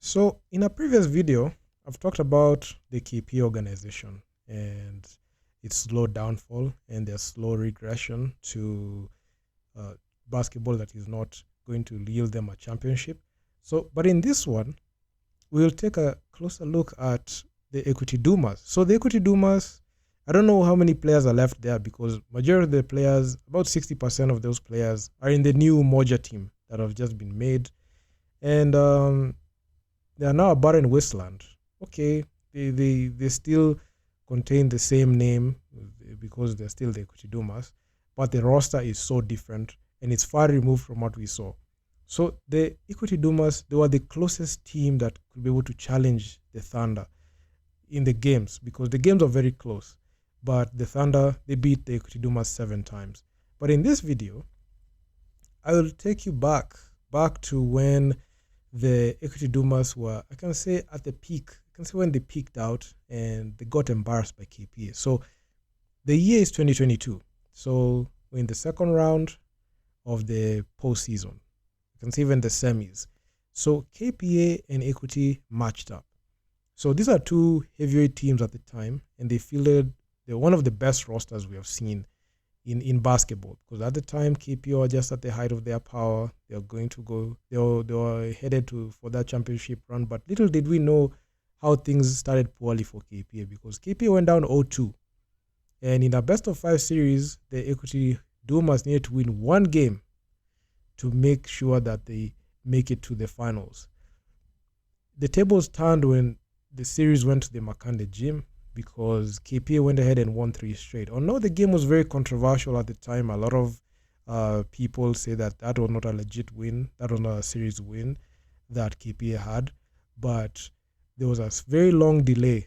So, in a previous video, I've talked about the KP organization and its slow downfall and their slow regression to uh, basketball that is not going to yield them a championship. So, but in this one, we'll take a closer look at the Equity Dumas. So, the Equity Dumas, I don't know how many players are left there because majority of the players, about 60% of those players, are in the new Moja team that have just been made. And they are now a barren wasteland. Okay, they still contain the same name because they're still the Equity Dumas, but the roster is so different and it's far removed from what we saw. So the Equity Dumas, they were the closest team that could be able to challenge the Thunder in the games because the games are very close. But the Thunder, they beat the Equity Dumas 7 times. But in this video, I will take you back to when the Equity Dumas were, I can say, at the peak. I can say when they peaked out and they got embarrassed by KPA. So the year is 2022. So we're in the second round of the postseason. You can see even the semis. So KPA and Equity matched up. So these are two heavyweight teams at the time, and they're one of the best rosters we have seen in basketball, because at the time KPO were just at the height of their power. They were headed for that championship run, but little did we know how things started poorly for KPA, because KPA went down 0-2, and in a best of 5 series, the Equity Dumas needed to win one game to make sure that they make it to the finals. The tables turned when the series went to the Makande gym, because KPA went ahead and won 3 straight. Although the game was very controversial at the time, a lot of people say that was not a legit win, that was not a series win that KPA had, but there was a very long delay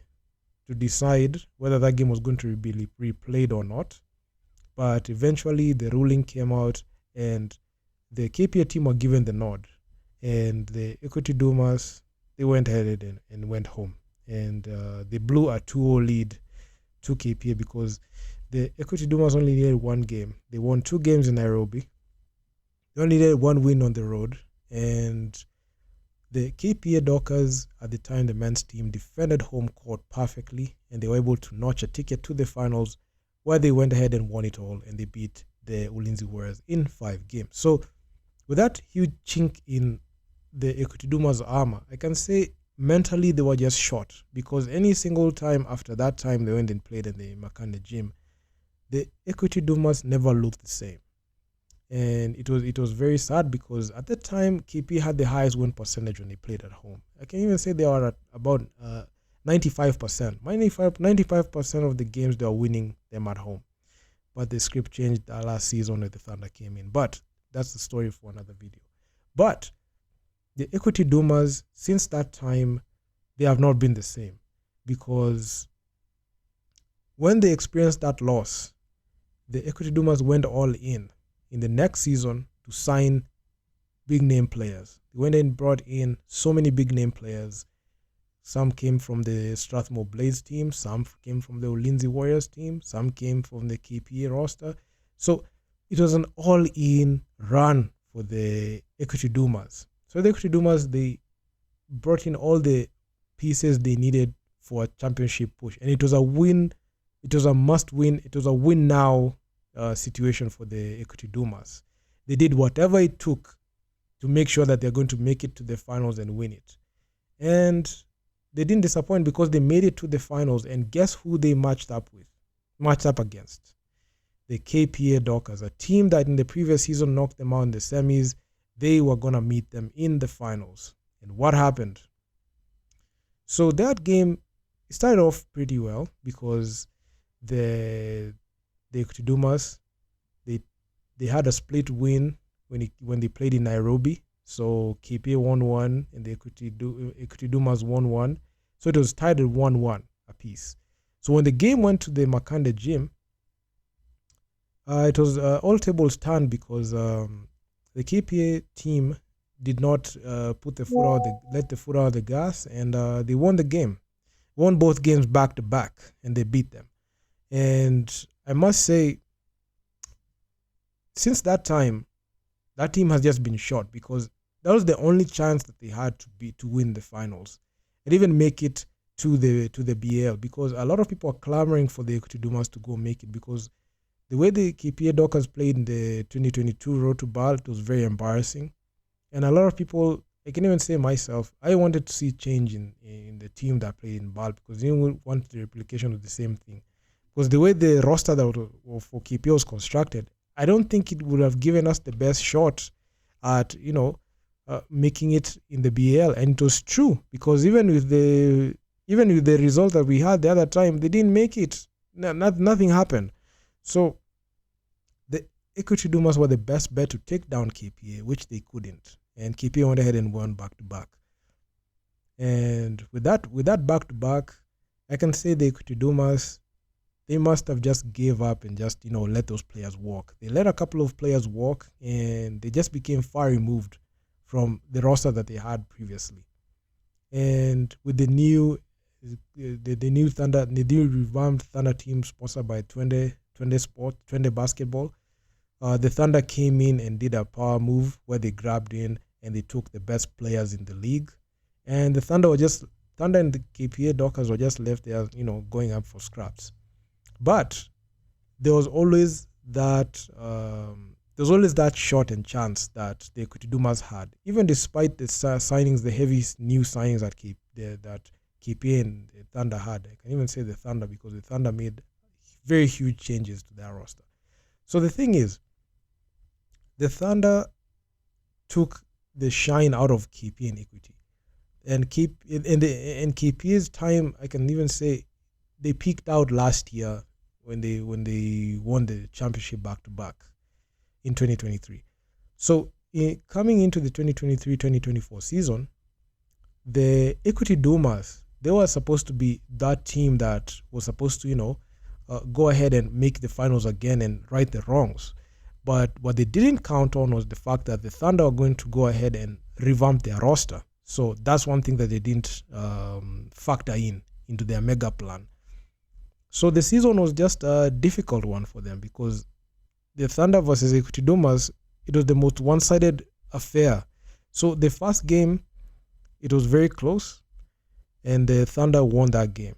to decide whether that game was going to be replayed or not. But eventually the ruling came out and the KPA team were given the nod, and the Equity Dumas, they went ahead and went home. And they blew a 2-0 lead to KPA because the Equity Dumas only needed one game. They won 2 games in Nairobi. They only needed one win on the road. And the KPA Dockers, at the time, the men's team, defended home court perfectly, and they were able to notch a ticket to the finals, where they went ahead and won it all, and they beat the Ulinzi Warriors in 5 games. So with that huge chink in the Equity Dumas' armor, I can say mentally they were just shot, because any single time after that time they went and played in the Makande gym, the Equity Dumas never looked the same. And it was very sad, because at that time KP had the highest win percentage when they played at home. I can even say they were at about 95%. 95% of the games they were winning them at home. But the script changed last season when the Thunder came in. But that's the story for another video. But the Equity Dumas, since that time, they have not been the same, because when they experienced that loss, the Equity Dumas went all in the next season to sign big name players. They went and brought in so many big name players. Some came from the Strathmore Blades team, some came from the Ulinzi Warriors team, some came from the KPA roster. So it was an all-in run for the Equity Dumas. So the Equity Dumas, they brought in all the pieces they needed for a championship push. And it was a win. It was a must win. It was a win now situation for the Equity Dumas. They did whatever it took to make sure that they're going to make it to the finals and win it. And they didn't disappoint, because they made it to the finals. And guess who they matched up against? The KPA Dockers, a team that in the previous season knocked them out in the semis. They were going to meet them in the finals. And what happened? So that game started off pretty well, because the Equity Dumas, they had a split win when they played in Nairobi. So KPA won 1 and the Equity Dumas won 1. So it was tied at 1-1 apiece. So when the game went to the Makande gym, it was all tables turned, because the KPA team did not let the foot out of the gas, and they won the game. Won both games back to back, and they beat them. And I must say, since that time, that team has just been shot, because that was the only chance that they had to win the finals and even make it to the BL, because a lot of people are clamoring for the Equity Dumas to go make it, because the way the KPA Dockers played in the 2022 Road to BAL, it was very embarrassing. And a lot of people, I can even say myself, I wanted to see change in the team that played in BAL, because you didn't want the replication of the same thing. Because the way the roster that for KPA was constructed, I don't think it would have given us the best shot at, making it in the BL. And it was true, because even with the result that we had the other time, they didn't make it. Nothing happened. So the Equity Dumas were the best bet to take down KPA, which they couldn't. And KPA went ahead and won back-to-back. And with that back-to-back, I can say the Equity Dumas, they must have just gave up and just, let those players walk. They let a couple of players walk, and they just became far removed from the roster that they had previously. And with the new Thunder, the new revamped Thunder team sponsored by 20 Basketball, the Thunder came in and did a power move where they grabbed in and they took the best players in the league. And the Thunder and the KPA Dockers were just left there, going up for scraps. But there was always that shot and chance that the Equity Dumas had, even despite the signings, the heavy new signings that KPA and the Thunder had. I can even say the Thunder, because the Thunder made very huge changes to their roster. So the thing is, the Thunder took the shine out of KPA and Equity, and KPA's time, I can even say they peaked out last year when they won the championship back-to-back in 2023. So coming into the 2023-2024 season, the Equity Dumas, they were supposed to be that team that was supposed to, go ahead and make the finals again and right the wrongs. But what they didn't count on was the fact that the Thunder were going to go ahead and revamp their roster. So that's one thing that they didn't factor into their mega plan. So the season was just a difficult one for them, because the Thunder versus Equity Dumas, it was the most one-sided affair. So the first game, it was very close, and the Thunder won that game.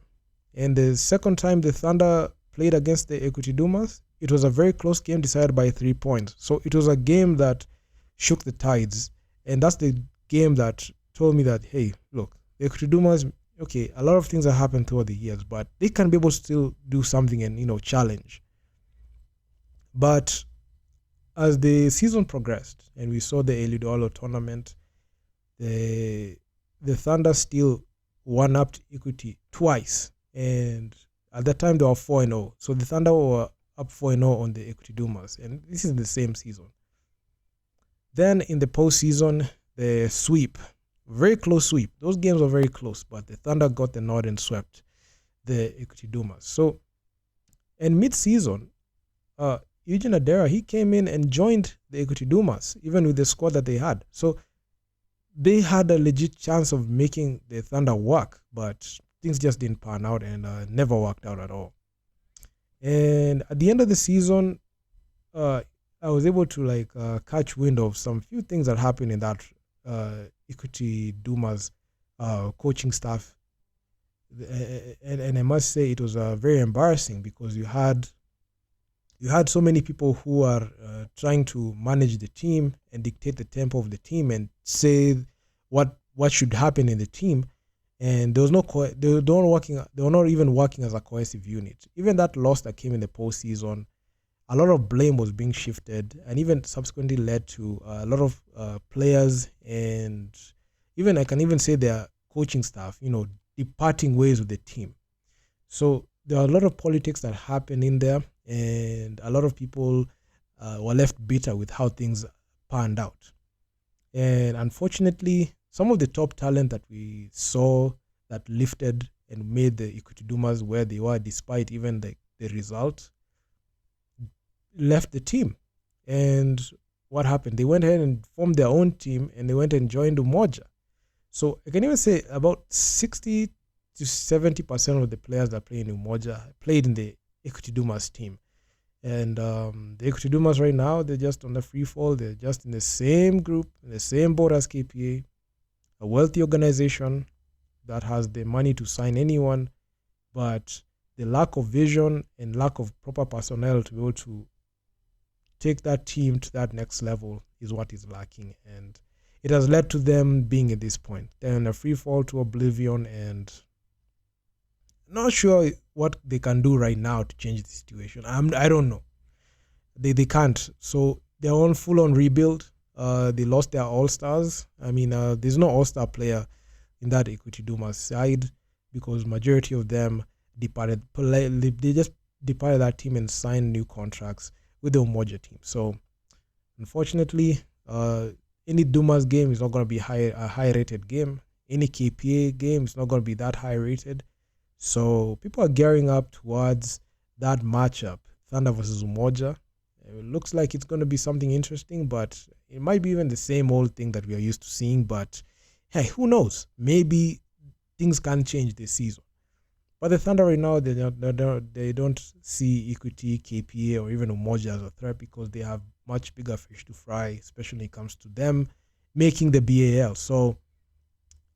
And the second time the Thunder played against the Equity Dumas, it was a very close game decided by 3 points. So it was a game that shook the tides, and that's the game that told me that, hey, look, the Equity Dumas, okay, a lot of things have happened throughout the years, but they can be able to still do something and, challenge. But as the season progressed and we saw the Elidolo tournament, the Thunder still one-upped Equity twice. And at that time, they were 4-0. So the Thunder were up 4-0 on the Equity Dumas. And this is the same season. Then in the postseason, the sweep, very close sweep. Those games were very close, but the Thunder got the nod and swept the Equity Dumas. So, and mid-season, Eugene Adera, he came in and joined the Equity Dumas, even with the squad that they had. So they had a legit chance of making the Thunder work, but things just didn't pan out and never worked out at all. And at the end of the season, I was able to catch wind of some few things that happened in that Equity Dumas coaching staff. And I must say it was very embarrassing, because you had so many people who are trying to manage the team and dictate the tempo of the team and say what should happen in the team, and there was no they were not even working as a cohesive unit. Even that loss that came in the postseason, a lot of blame was being shifted, and even subsequently led to a lot of players, and even I can even say their coaching staff, departing ways with the team. So there are a lot of politics that happened in there, and a lot of people were left bitter with how things panned out. And unfortunately, some of the top talent that we saw that lifted and made the Equity Dumas where they were, despite even the result, left the team. And what happened? They went ahead and formed their own team, and they went and joined Umoja. So I can even say about 60 to 70% of the players that play in Umoja played in the Equity Dumas team. And the Equity Dumas right now, they're just on the free fall. They're just in the same group, in the same boat as KPA, a wealthy organization that has the money to sign anyone, but the lack of vision and lack of proper personnel to be able to take that team to that next level is what is lacking. And it has led to them being at this point. They're in a free fall to oblivion, and not sure what they can do right now to change the situation. I don't know. They can't. So they're on full on rebuild. They lost their all stars. I mean, there's no all star player in that Equity Dumas side because majority of them departed. They just departed that team and signed new contracts with the Umoja team. So unfortunately, any Dumas game is not going to be a high rated game. Any KPA game is not going to be that high rated. So people are gearing up towards that matchup, Thunder versus Umoja. It looks like it's going to be something interesting, but it might be even the same old thing that we are used to seeing. But hey, who knows? Maybe things can change this season. But the Thunder right now, they don't see Equity, KPA, or even Umoja as a threat because they have much bigger fish to fry, especially when it comes to them making the BAL. So,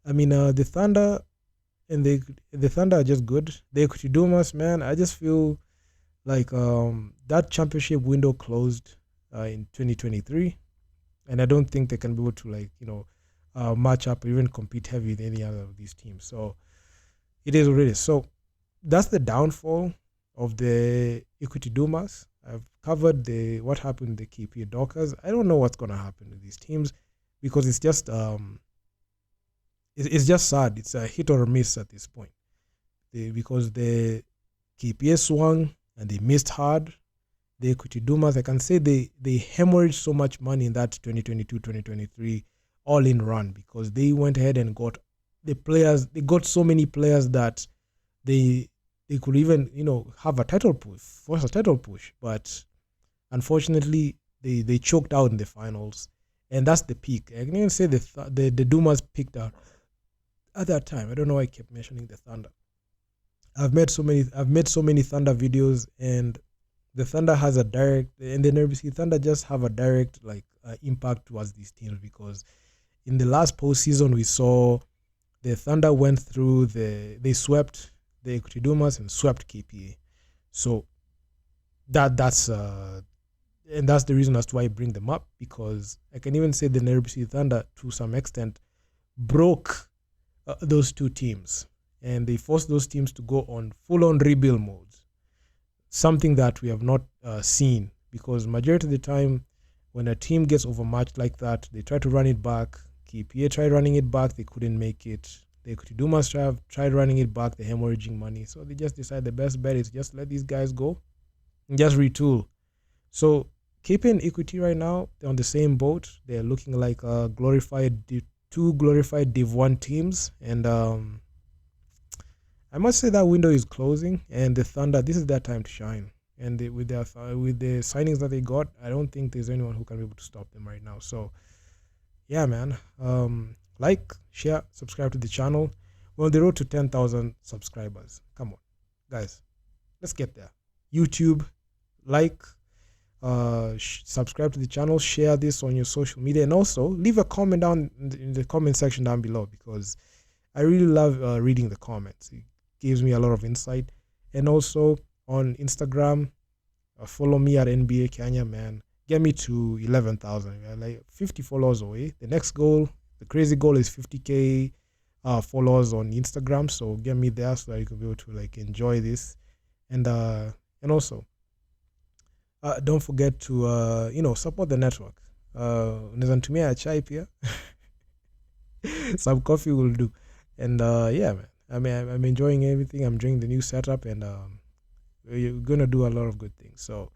I mean, the Thunder and the Thunder are just good. The Equity Dumas, man, I just feel like that championship window closed in 2023, and I don't think they can be able to match up or even compete heavy with any other of these teams. So it is what it is. So that's the downfall of the Equity Dumas. I've covered what happened in the KPA Dockers. I don't know what's gonna happen to these teams because it's just sad. It's a hit or a miss at this point. Because the KPA swung and they missed hard. The Equity Dumas, I can say they hemorrhaged so much money in that 2022-2023 all-in run because they went ahead and got the players. They got so many players that they could even have a title push, force a title push. But unfortunately, they choked out in the finals, and that's the peak. I can even say the Dumas peaked out at that time. I don't know why I kept mentioning the Thunder. I've made so many Thunder videos, and the Thunder has a direct, and the NBC Thunder just have a direct impact towards these teams because in the last postseason we saw the Thunder went through they swept the Equity Dumas and swept KPA. So that's and that's the reason as to why I bring them up, because I can even say the NBC Thunder to some extent broke those two teams, and they forced those teams to go on full-on rebuild modes, something that we have not seen, because majority of the time when a team gets overmatched like that, they try to run it back. KPA tried running it back, they couldn't make it. The Equity Dumas tried running it back, they're hemorrhaging money. So they just decide the best bet is just let these guys go and just retool. So KPA and Equity right now, they're on the same boat. They're looking like two glorified Div 1 teams, and I must say that window is closing, and the Thunder, this is their time to shine. And with the signings that they got, I don't think there's anyone who can be able to stop them right now. So yeah, man, like, share, subscribe to the channel. We're on the road to 10,000 subscribers. Come on, guys, let's get there. YouTube, like, subscribe to the channel, share this on your social media, and also leave a comment down in the comment section down below, because I really love reading the comments. It gives me a lot of insight. And also on Instagram, follow me at NBA Kenya, man. Get me to 11,000. We're like 50 followers away. The next goal, the crazy goal, is 50K followers on Instagram. So get me there so that you can be able to enjoy this. And also, don't forget to support the network. Unaweza a chai pia. Some coffee will do. And yeah, man. I mean, I'm enjoying everything. I'm enjoying the new setup, and we're gonna do a lot of good things. So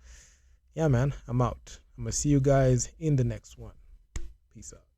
yeah, man, I'm out. I'm gonna see you guys in the next one. Peace out.